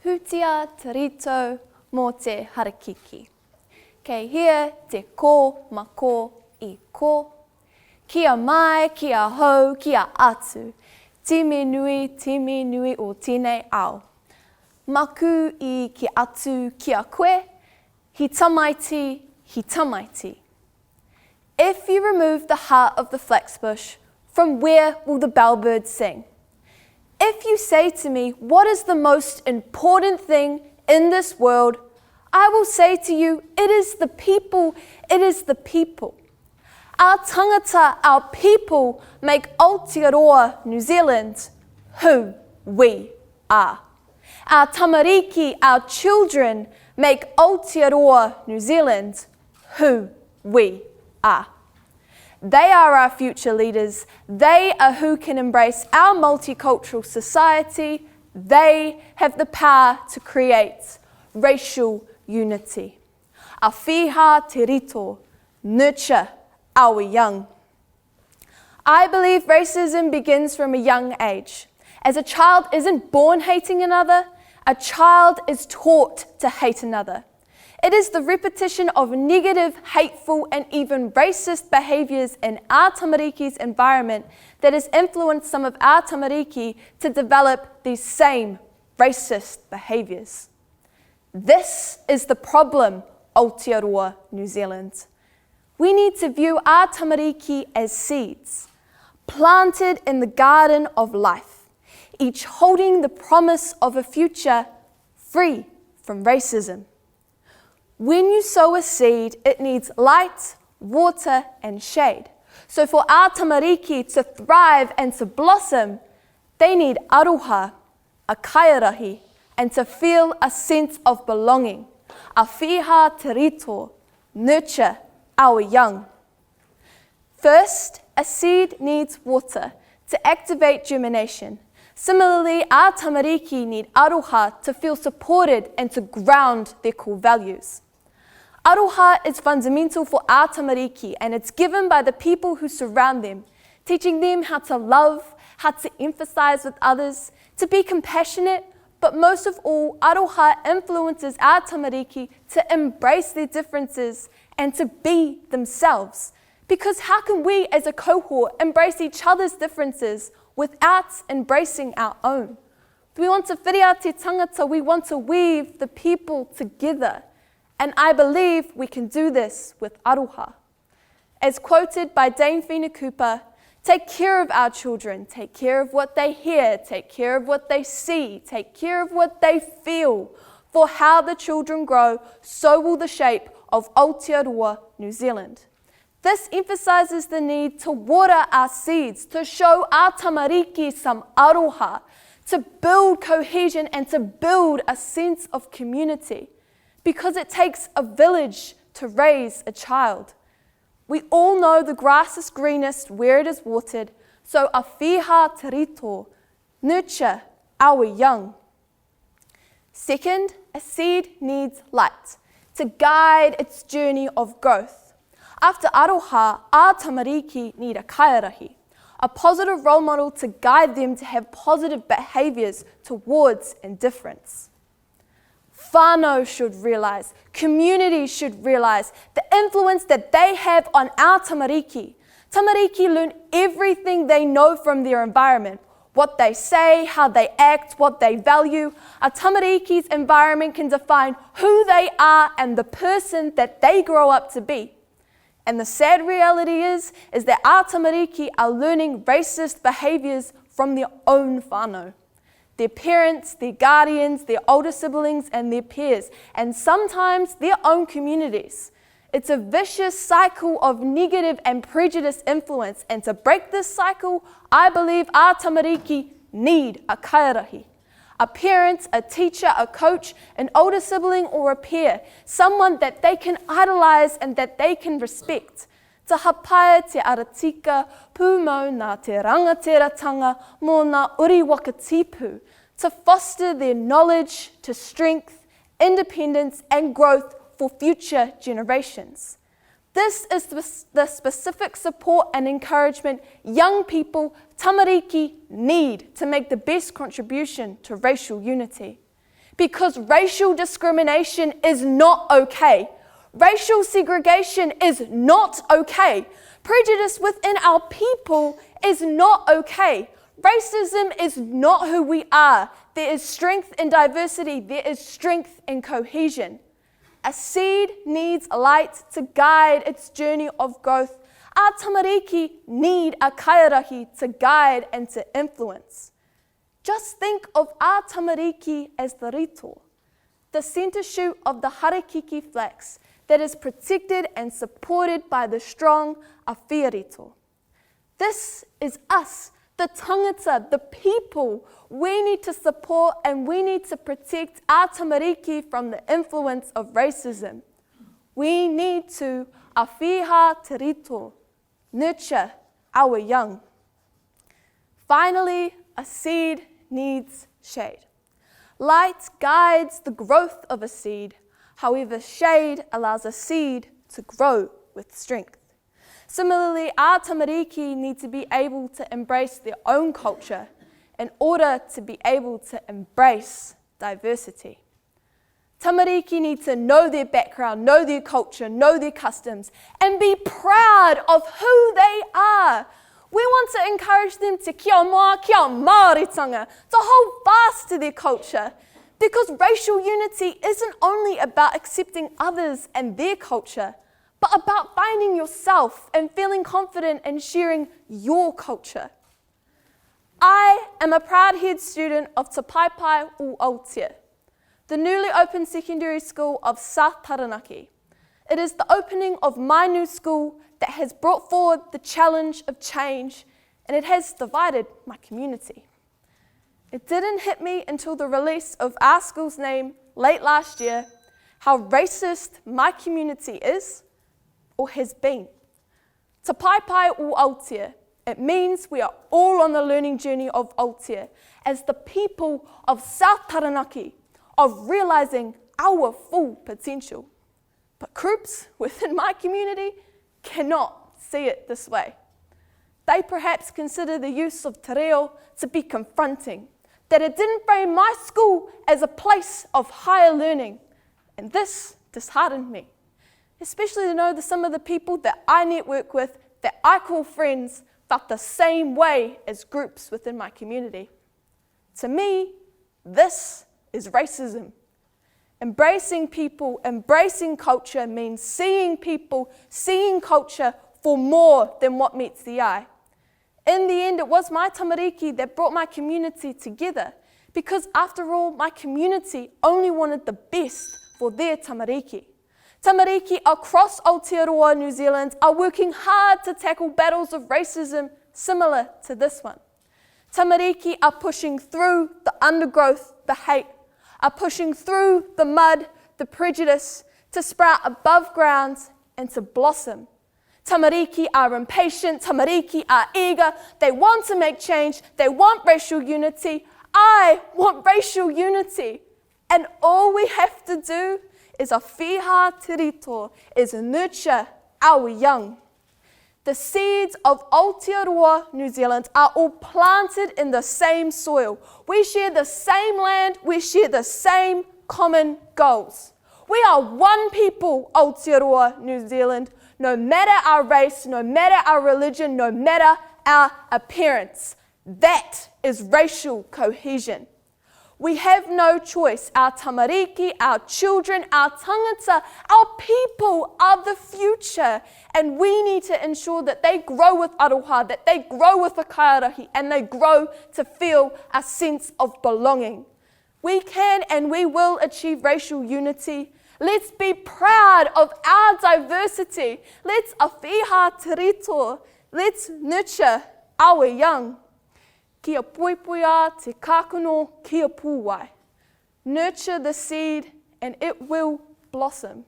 hutia te rito mō te harakiki. Kei hia te ko mako I ko. Kia mai, kia hou, kia atu. Timi nui o tēnei ao. Maku I ki atu kia koe. He tamaiti, he tamaiti. If you remove the heart of the flaxbush, from where will the bellbird sing? If you say to me, what is the most important thing in this world? I will say to you, it is the people, it is the people. Our tangata, our people, make Aotearoa, New Zealand, who we are. Our tamariki, our children, make Aotearoa, New Zealand, who we are. They are our future leaders. They are who can embrace our multicultural society. They have the power to create racial unity. A whiha te rito, nurture our young. I believe racism begins from a young age. As a child isn't born hating another, a child is taught to hate another. It is the repetition of negative, hateful, and even racist behaviours in our tamariki's environment that has influenced some of our tamariki to develop these same racist behaviours. This is the problem, Aotearoa, New Zealand. We need to view our tamariki as seeds, planted in the garden of life, each holding the promise of a future free from racism. When you sow a seed, it needs light, water, and shade. So for our tamariki to thrive and to blossom, they need aroha, a kaiarahi, and to feel a sense of belonging. A whiha te rito, nurture our young. First, a seed needs water to activate germination. Similarly, our tamariki need aroha to feel supported and to ground their core values. Aroha is fundamental for our tamariki, and it's given by the people who surround them, teaching them how to love, how to emphasize with others, to be compassionate, but most of all, aroha influences our tamariki to embrace their differences and to be themselves. Because how can we as a cohort embrace each other's differences without embracing our own? We want to whiria te tangata, we want to weave the people together. And I believe we can do this with aroha. As quoted by Dame Whina Cooper, take care of our children, take care of what they hear, take care of what they see, take care of what they feel. For how the children grow, so will the shape of Aotearoa, New Zealand. This emphasizes the need to water our seeds, to show our tamariki some aroha, to build cohesion and to build a sense of community. Because it takes a village to raise a child. We all know the grass is greenest where it is watered, so a whiha te rito, nurture our young. Second, a seed needs light to guide its journey of growth. After aroha, our tamariki need a kaiarahi, a positive role model to guide them to have positive behaviours towards indifference. Whānau should realise, communities should realise the influence that they have on our tamariki. Tamariki learn everything they know from their environment, what they say, how they act, what they value. A tamariki's environment can define who they are and the person that they grow up to be. And the sad reality is that our tamariki are learning racist behaviours from their own whānau. Their parents, their guardians, their older siblings, and their peers, and sometimes their own communities. It's a vicious cycle of negative and prejudice influence, and to break this cycle, I believe our tamariki need a kaiarahi. A parent, a teacher, a coach, an older sibling, or a peer, someone that they can idolize and that they can respect. To hapaia te aratika, pūmau nā te rangateratanga mō nā uriwaka tipu, to foster their knowledge, to strength, independence, and growth for future generations. This is the specific support and encouragement young people, tamariki, need to make the best contribution to racial unity. because racial discrimination is not okay. Racial segregation is not okay. Prejudice within our people is not okay. Racism is not who we are. There is strength in diversity. There is strength in cohesion. A seed needs light to guide its journey of growth. Our tamariki need a kaiarahi to guide and to influence. Just think of our tamariki as the rito, the centre shoot of the harakiki flax that is protected and supported by the strong awhia rito. This is us, the tangata, the people. We need to support and we need to protect our tamariki from the influence of racism. We need to awhiha te rito, nurture our young. Finally, a seed needs shade. Light guides the growth of a seed. However, shade allows a seed to grow with strength. Similarly, our tamariki need to be able to embrace their own culture in order to be able to embrace diversity. Tamariki need to know their background, know their culture, know their customs, and be proud of who they are. We want to encourage them to kia moa, kia Māramatanga, to hold fast to their culture. Because racial unity isn't only about accepting others and their culture, but about finding yourself and feeling confident and sharing your culture. I am a proud head student of Te Paepae o Aotea, the newly opened secondary school of South Taranaki. It is the opening of my new school that has brought forward the challenge of change, and it has divided my community. It didn't hit me until the release of our school's name late last year how racist my community is or has been. Te Paepae o Aotea. It means we are all on the learning journey of Aotea as the people of South Taranaki, of realizing our full potential. But groups within my community cannot see it this way. They perhaps consider the use of te reo to be confronting, that it didn't frame my school as a place of higher learning. And this disheartened me, especially to know that some of the people that I network with, that I call friends, felt the same way as groups within my community. To me, this is racism. Embracing people, embracing culture means seeing people, seeing culture for more than what meets the eye. In the end, it was my tamariki that brought my community together, because after all, my community only wanted the best for their tamariki. Tamariki across Aotearoa, New Zealand, are working hard to tackle battles of racism similar to this one. Tamariki are pushing through the undergrowth, the hate, are pushing through the mud, the prejudice, to sprout above ground and to blossom. Tamariki are impatient, tamariki are eager, they want to make change, they want racial unity. I want racial unity. And all we have to do is awhiha te rito, is nurture our young. The seeds of Aotearoa, New Zealand are all planted in the same soil. We share the same land, we share the same common goals. We are one people, Aotearoa, New Zealand, no matter our race, no matter our religion, no matter our appearance. That is racial cohesion. We have no choice. Our tamariki, our children, our tangata, our people are the future. And we need to ensure that they grow with aroha, that they grow with a kaiarahi, and they grow to feel a sense of belonging. We can and we will achieve racial unity. Let's be proud of our diversity. Let's awhiha te rito. Let's nurture our young. Kia poipoia te kākano kia pūwai. Nurture the seed and it will blossom.